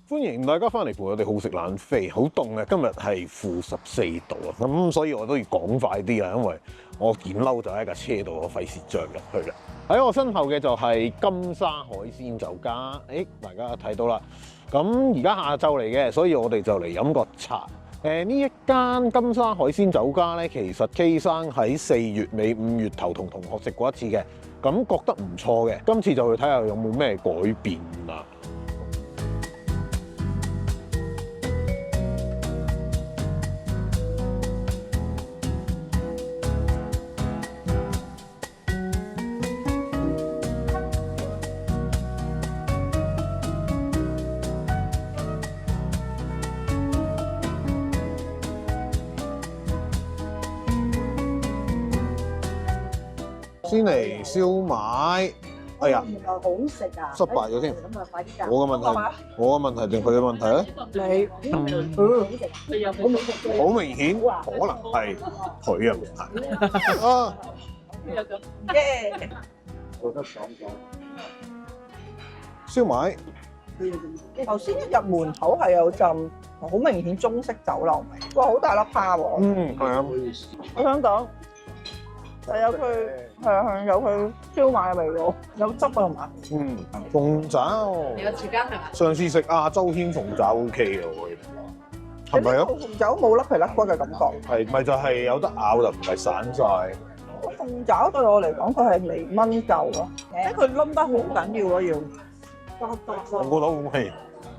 歡迎大家翻嚟陪我哋好食懶飛，好凍啊！今日係-14度啊，咁所以我都要講快啲啊，因為我件褸就喺架車度，我費事着入去啦。喺我身後嘅就係金沙海鮮酒家，大家睇到啦。咁而家下晝嚟嘅，所以我哋就嚟飲個茶。呢一間金沙海鮮酒家咧，其實 K 生喺4月尾5月頭同同學食過一次嘅，咁覺得唔錯嘅。今次就去睇下有冇咩改變啦。先嚟燒賣，哎呀，原來好食啊！失敗咗添。咁啊，快啲㗎！我嘅問題定佢嘅問題咧？你好明顯，可能係佢嘅問題。啊，耶！燒賣，頭先一入門口係有陣好明顯中式酒樓味，哇！好大粒蝦喎！係啊，我想講係有佢有佢燒賣嘅味喎，有汁啊係嘛？鳳爪。你有住間係嘛？上次食亞洲軒鳳爪 OK 嘅喎，係咪啊？鳳爪冇甩皮甩骨嘅感覺，係咪就係有得咬就唔係散晒？鳳爪對我嚟講佢係微燜夠咯，即係佢冧得好緊要咯要。我覺得 OK。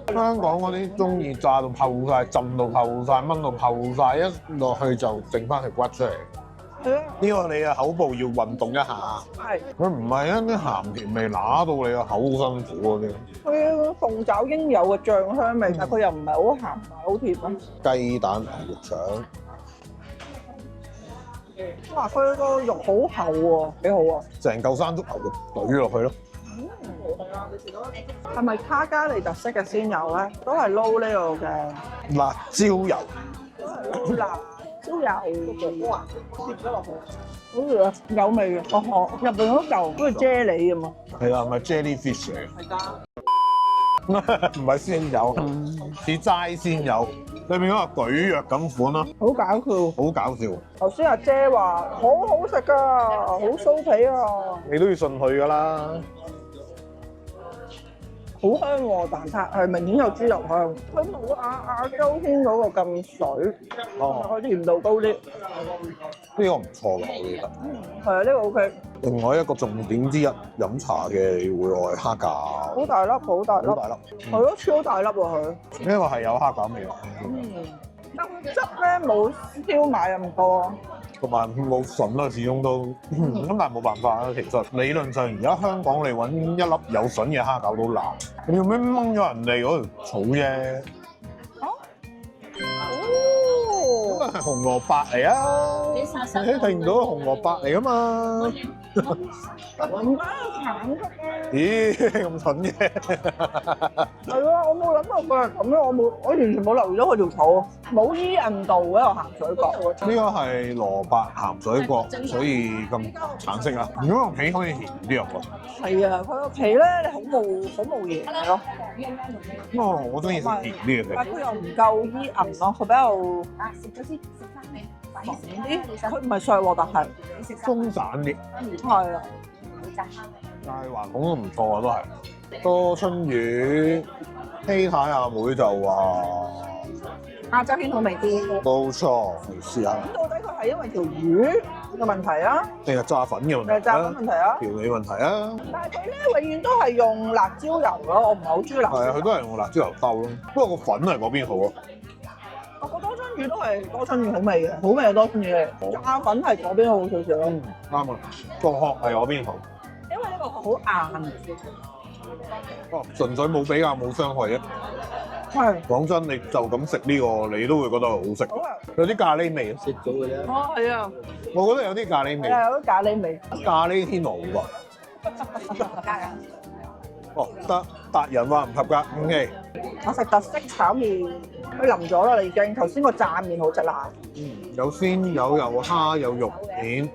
香港嗰啲中意炸到透晒、浸到透晒、炆到透晒，一落去就剩翻條骨出嚟。係啊，呢個你嘅口部要運動一下。係。佢唔係啊，啲鹹甜味揦到你個口好辛苦嗰啲。佢鳳爪應有嘅醬香味，但佢又唔係好鹹，唔係好甜咯。雞蛋牛肉腸，哇！佢個肉好厚喎，幾好啊！成嚿山竹牛肉懟落去咯。係咪卡加利特色嘅鮮油咧？都係撈呢個嘅辣椒油，辣椒油，跌咗落去，好似有味嘅，個殼入邊嗰嚿好似啫喱咁啊！係啦，咪 jellyfish 嚟係㗎。嘅，唔係鮮油，似齋鮮油，裏面嗰個蒟蒻咁款咯，好搞笑！好搞笑。頭先阿姐話好好食㗎，好酥皮啊，你都要信佢㗎啦。好香喎蛋撻，係明顯有豬油香。佢冇亞洲軒嗰個咁水，佢甜度高啲。呢個唔錯嘅，我覺得。係啊，呢個 OK。另外一個重點之一，飲茶嘅會愛蝦餃。好大粒，好大粒。好大粒。係咯，超大粒喎佢。呢個係有蝦餃味。但汁咧冇燒賣咁多。同埋冇筍啦，始終都咁，但係冇辦法啦。其實理論上，而家香港你揾一粒有筍嘅蝦餃都難。你做咩掹咗人哋嗰條草啫？咁啊係紅蘿蔔嚟啊！你睇唔到紅蘿蔔嚟噶嘛？唔單橙色咧。咦，咁蠢嘅？係啊，我冇諗到佢係咁樣，我完全冇留意到佢條草，冇依印度嗰個鹹水角。呢個係蘿蔔鹹水角，所以咁橙色啊！如果個皮可以鹹啲啊，係啊，佢個皮咧，你好冇嘢咯。我中意食甜啲嘅皮。但係佢又唔夠依銀咯，佢比較食咗先，食翻未？啲，佢唔係碎喎，但係鬆散啲。係啊。但係還好都唔錯啊，都係。多春魚，希太阿妹就話亞洲軒好味啲。冇錯，試下。咁到底佢係因為條魚嘅問題啊，定係炸粉嘅問題定係炸粉問題啊？調味問題啊？但係佢咧永遠都係用辣椒油咯，我唔係好中意辣椒油。係啊，佢都係用辣椒油兜咯。不過個粉係嗰邊好啊。我覺得多春魚都係多春魚好味嘅，好味嘅多春魚。炸粉係嗰邊好少少咯。啱啊，個殼係嗰邊好。因為呢個殼好硬。哦，純粹冇比較冇傷害啫。係。講真，你就咁食呢個，你都會覺得好食。好啊。有啲咖喱味，食咗嘅啫。哦，係啊。我覺得有啲咖喱味。係啊，有啲咖喱味。咖喱天鵝喎。哦，得達人話唔合格，OK。我食特色炒麵，佢淋咗啦，已經。頭先個炸麵好食辣。有鮮有蝦有肉片，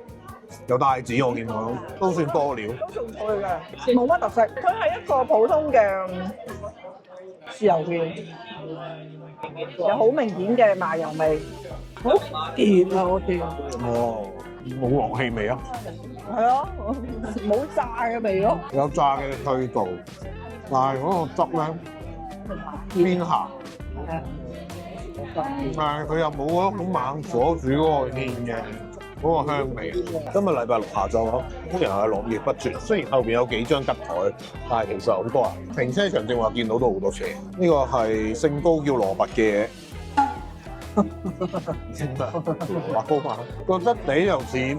有帶子，我見到都算多料。都仲脆嘅，冇乜特色。佢係一個普通嘅豉油片，有好明顯嘅麻油味，好甜啊！我天，哦，冇鑊氣味啊，係啊，冇炸嘅味咯。有炸嘅味道，但係嗰個汁咧偏鹹，但係佢又冇嗰種猛火煮嗰個芡嘅嗰個香味。今日禮拜六下晝咯，當然係絡繹不絕。雖然後邊有幾張吉台，但係其實好多人。停車場正話見到都好多車。呢個係姓高叫蘿蔔嘅蘿蔔糕嘛，個質地又似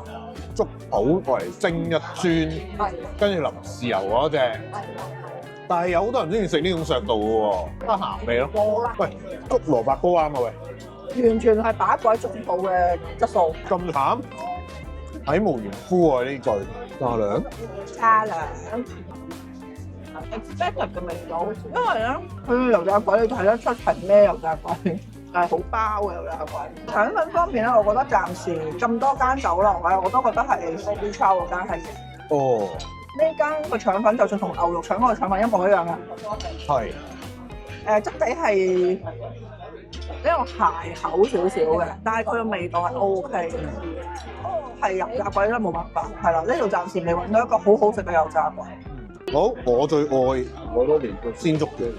粥鋪過嚟蒸一磚，跟住淋豉油嗰只。但係有好多人中意食呢種削度嘅喎，得鹹味咯。喂，粥蘿蔔糕啱啊喂！完全係打鬼粥鋪嘅質素。咁淡，體無完膚啊呢句。加兩加兩 expected 嘅味道，因為咧佢油炸鬼你睇得出係咩油炸鬼，係好包嘅油炸鬼。腸粉方面咧，我覺得暫時咁多間酒樓咧，我都覺得係 Soul Chow 嗰間係。哦，呢間個腸粉就算同牛肉腸嗰個腸粉一模一樣嘅。係。質地係比較鞋口少少嘅，但係佢嘅味道係 OK 嘅。係油炸鬼咧冇辦法，係啦，呢度暫時未揾到一個好好食嘅油炸鬼。好，我最愛好多年嘅鮮竹卷，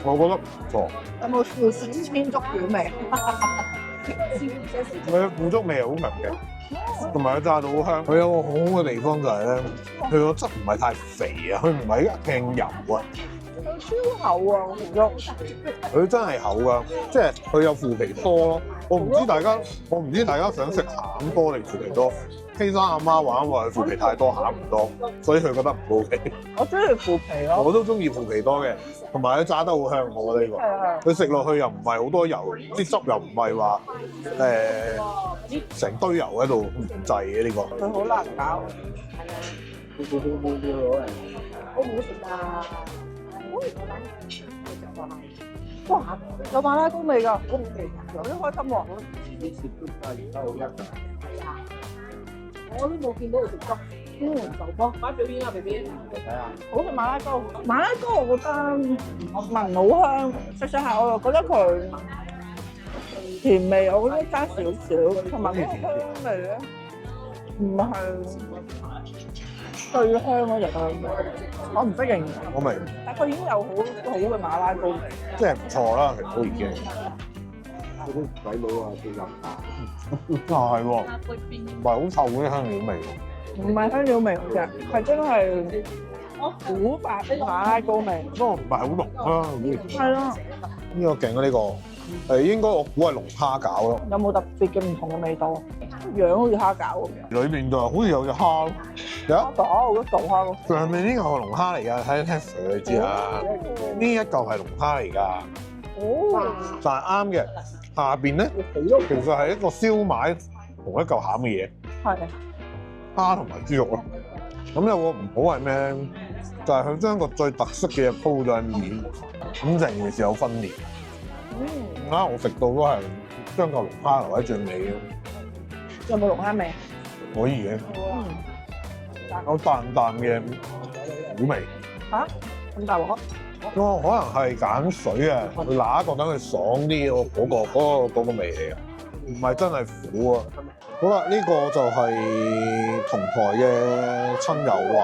我覺得唔錯。有冇腐鮮竹卷味？佢嘅腐竹味係好強嘅，同埋佢炸到好香。佢有個好好嘅地方就係咧，佢個汁唔係太肥啊，佢唔係一掟油啊。佢超厚啊！腐竹，佢真係厚㗎，即係佢有腐皮多咯。我唔知大家想食餡多定腐皮多。K 生阿媽話佢腐皮太多，餡唔多，所以佢覺得唔 OK。我中意腐皮咯。我都中意腐皮多嘅，同埋佢炸得好香，我覺得呢個。佢食落去又唔係好多油，啲汁又唔係話成堆油喺度唔滯嘅呢個。佢好難搞。好唔好食啊？哇！有馬拉糕味㗎，有啲開心喎。我都冇見到佢食粥，豆波。擺表邊啊，B B。好食馬拉糕，馬拉糕我覺得聞好香，食食下我又覺得佢甜味，我覺得爭少少，同埋嗰個香味咧，唔係最香嗰隻香味，我唔識形容。我明。但佢已經有好嘅馬拉糕味，即係唔錯啦，其實都已經。嗰啲鬼佬啊，叫飲係喎，唔係好臭嗰啲香料味喎。唔係香料味嘅，係真係古法馬拉糕味。不過唔係好濃啦，係咯。呢個勁啊！呢個應該我估係龍蝦餃咯。有冇特別嘅唔同嘅味道？樣好似蝦餃咁樣。裏面就好似有隻蝦咯，有蝦餃，我覺得豆蝦咯。上面呢個係龍蝦嚟㗎，睇 texture 你知啊。呢一嚿係龍蝦嚟㗎，哦，但係啱嘅。下邊咧，其實係一個燒賣同一嚿餡嘅嘢，係蝦同埋豬肉咯。咁有個唔好係咩？就係佢將個最特色嘅嘢鋪咗喺面，咁成件事有分裂。我食到都係將嚿龍蝦留喺最尾咯。有冇龍蝦味？可以嘅，有淡淡嘅苦味。嚇？咁大鑊？可能係揀水啊，佢揦一個等佢爽啲嗰個味嚟啊，唔係真係苦啊。好啦，呢個就係同台嘅親友話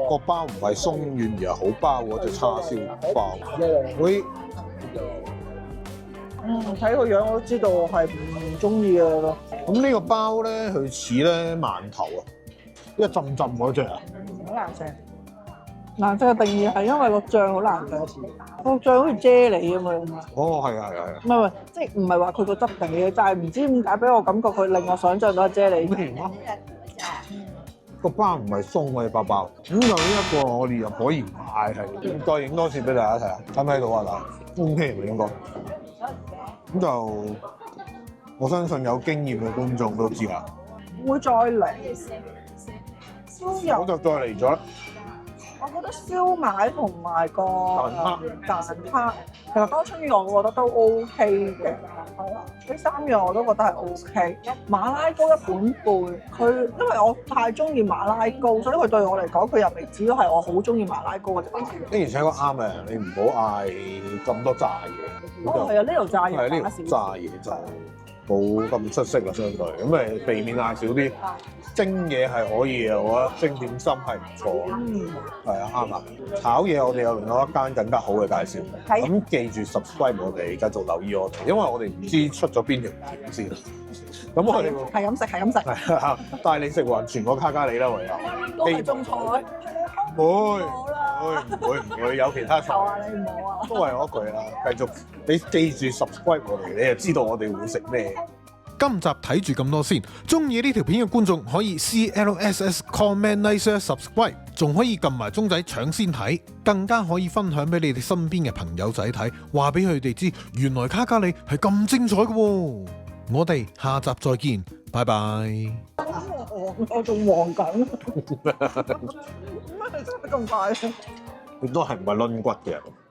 個包唔係鬆軟而係好包嗰隻叉燒包。會睇個樣我都知道我係唔中意嘅咯。咁呢個包咧，佢似咧饅頭啊，一浸浸嗰隻啊，好難食。難食嘅定義係因為個醬好難食，個醬好似啫喱咁樣。哦，係啊，係啊，唔係，即係唔係話佢個質地嘅，但係唔知點解俾我感覺佢令我想像到係啫喱。咩啊？個包唔係鬆嘅包包，咁就呢一個我哋又可以買係，再影多次俾大家睇下，睇唔睇到啊？嗱 ，OK 唔應該。咁就我相信有經驗嘅觀眾都知啦。會再嚟，都有我就再嚟咗。我覺得燒賣同埋個蛋撻，其實多春魚我覺得都 OK 嘅，係啊，呢3樣我都覺得係 OK。馬拉糕一本半，佢因為我太中意馬拉糕，所以佢對我嚟講，佢又未至於係我好中意馬拉糕嘅地方。而且個啱嘅，你唔好嗌咁多炸嘢。哦，係啊，呢度炸嘢係呢打度炸嘢就冇咁出色啦，相對咁咪避免嗌少啲。蒸嘢係可以嘅，我覺得蒸點心係唔錯。係啊，啱啊。炒嘢我哋有另外一間更加好嘅介紹。咁記住 subscribe 我哋，繼續留意我哋，因為我哋唔知出咗邊條片先。咁我哋係咁食，係咁食。係啊，帶你食勻全個卡加里啦，唯有。都係種菜。唔會有其他菜。你唔好啊。都係嗰句啦，繼續你記住 subscribe 我哋，你就知道我哋會食咩。今集睇住咁多先，中意呢條片嘅觀眾可以 CLSS comment like share subscribe， 仲可以撳埋鐘仔搶先睇，更加可以分享俾你哋身邊嘅朋友仔睇，話俾佢哋知原來卡加里係咁精彩嘅喎。我哋下集再見，拜拜。我仲黃緊，咩真係咁快？你都係唔係攆骨嘅人？